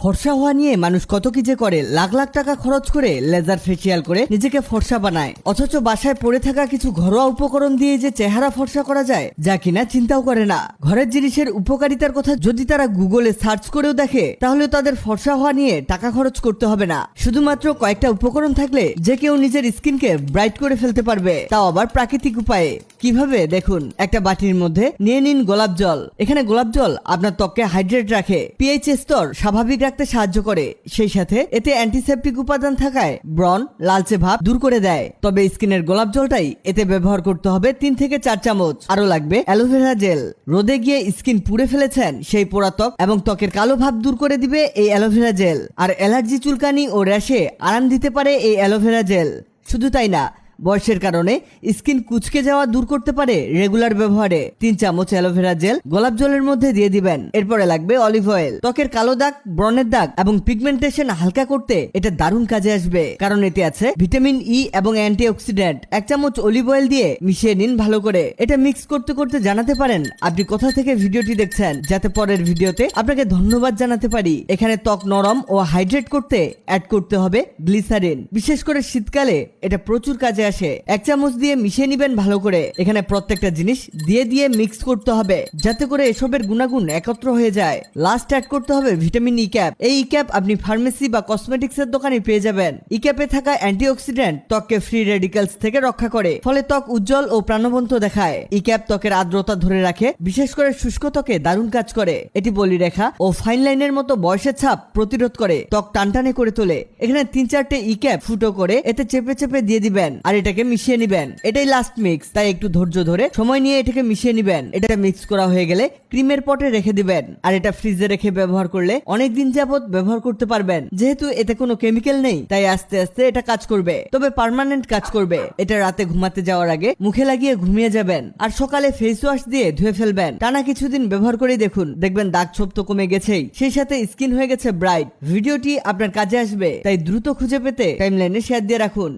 ফর্সা হওয়া নিয়ে মানুষ কত কি যে করে, লাখ লাখ টাকা খরচ করে লেজার ফেসিয়াল করে নিজেকে ফর্সা বানায়, অথচ বাসায় পড়ে থাকা কিছু ঘরোয়া উপকরণ দিয়ে যে চেহারা ফর্সা করা যায় যা কিনা চিন্তাও করে না। ঘরের জিনিসের উপকারিতার কথা যদি তারা গুগলে সার্চ করেও দেখে তাহলে তাদের ফর্সা হওয়া নিয়ে টাকা খরচ করতে হবে না। শুধুমাত্র কয়েকটা উপকরণ থাকলে যে কেউ নিজের স্কিনকে ব্রাইট করে ফেলতে পারবে, তাও আবার প্রাকৃতিক উপায়ে। কিভাবে দেখুন, একটা বাটির মধ্যে নিয়ে নিন গোলাপ জল। এখানে গোলাপ জল আপনার ত্বককে হাইড্রেট রাখে, পিএইচ স্তর স্বাভাবিক রাখতে সাহায্য করে, সেই সাথে এতে অ্যান্টিসেপটিক উপাদান থাকায় ব্রণ, লালচে ভাব দূর করে দেয়। তবে স্কিনের গোলাপ জলটাই এতে ব্যবহার করতে হবে 3 থেকে 4 চামচ। আরো লাগবে অ্যালোভেরা জেল। রোদে গিয়ে স্কিন পুড়ে ফেলেছেন, সেই পোড়া ত্বক এবং ত্বকের কালো ভাব দূর করে দিবে এই অ্যালোভেরা জেল। আর অ্যালার্জি, চুলকানি ও র্যাশে আরাম দিতে পারে এই অ্যালোভেরা জেল। শুধু তাই না, বয়সের কারণে স্কিন কুচকে যাওয়া দূর করতে পারে রেগুলার ব্যবহারে। 3 চামচ অ্যালোভেরা জেল গোলাপ জলের মধ্যে দিয়ে দিবেন। এরপরে লাগবে অলিভ অয়েল। ত্বকের কালো দাগ, ব্রণের দাগ এবং পিগমেন্টেশন হালকা করতে এটা দারুণ কাজে আসবে, কারণ এতে আছে ভিটামিন ই এবং অ্যান্টিঅক্সিডেন্ট। 1 চামচ অলিভ অয়েল দিয়ে মিশিয়ে নিন ভালো করে। এটা মিক্স করতে করতে জানাতে পারেন আপনি কোথা থেকে ভিডিওটি দেখছেন, যাতে পরের ভিডিওতে আপনাকে ধন্যবাদ জানাতে পারি। এখানে ত্বক নরম ও হাইড্রেট করতে অ্যাড করতে হবে গ্লিসারিন। বিশেষ করে শীতকালে এটা প্রচুর কাজে আসে। 1 চামচ দিয়ে মিশিয়ে নিবেন ভালো করে। এখানে প্রত্যেকটা জিনিস দিয়ে মিক্স করতে হবে যাতে করে এসবের গুণাগুণ একত্র হয়ে যায়। লাস্ট অ্যাড করতে হবে ভিটামিন ই ক্যাপ। এই ই ক্যাপ আপনি ফার্মেসি বা কসমেটিক্স এর দোকানে পেয়ে যাবেন। ই ক্যাপে থাকা অ্যান্টিঅক্সিডেন্ট ত্বককে ফ্রি রেডিক্যালস থেকে রক্ষা করে, ফলে ত্বক উজ্জ্বল ও প্রাণবন্ত দেখায়। ই ক্যাপ ত্বকের আর্দ্রতা ধরে রাখে, বিশেষ করে শুষ্ক ত্বকে দারুণ কাজ করে। এটি বলিরেখা ও ফাইন লাইনের মতো বয়সের ছাপ প্রতিরোধ করে, ত্বক টানটানে করে তোলে। এখানে 3-4টে ই ক্যাপ ফুটো করে এতে চেপে চেপে দিয়ে দিবেন আর এটাকে মিশিয়ে নিবেন। এটাই লাস্ট মিক্স, তাই একটু ধৈর্য ধরে সময় নিয়ে এটাকে মিশিয়ে নিবেন। এটা মিক্স করা হয়ে গেলে ক্রিমের পটে রেখে দিবেন, আর এটা ফ্রিজে রেখে ব্যবহার করলে অনেক দিন যাবত ব্যবহার করতে পারবেন। যেহেতু এতে কোনো কেমিক্যাল নেই তাই আস্তে আস্তে এটা কাজ করবে, তবে পার্মানেন্ট কাজ করবে। এটা রাতে ঘুমাতে যাওয়ার আগে মুখে লাগিয়ে ঘুমিয়ে যাবেন আর সকালে ফেস ওয়াশ দিয়ে ধুয়ে ফেলবেন। টানা কিছুদিন ব্যবহার করে দেখুন, দেখবেন দাগ ছোপ তো কমে গেছেই, সেই সাথে স্কিন হয়ে গেছে ব্রাইট। ভিডিওটি আপনার কাজে আসবে, তাই দ্রুত খুঁজে পেতে টাইমলাইনে শেয়ার দিয়ে রাখুন।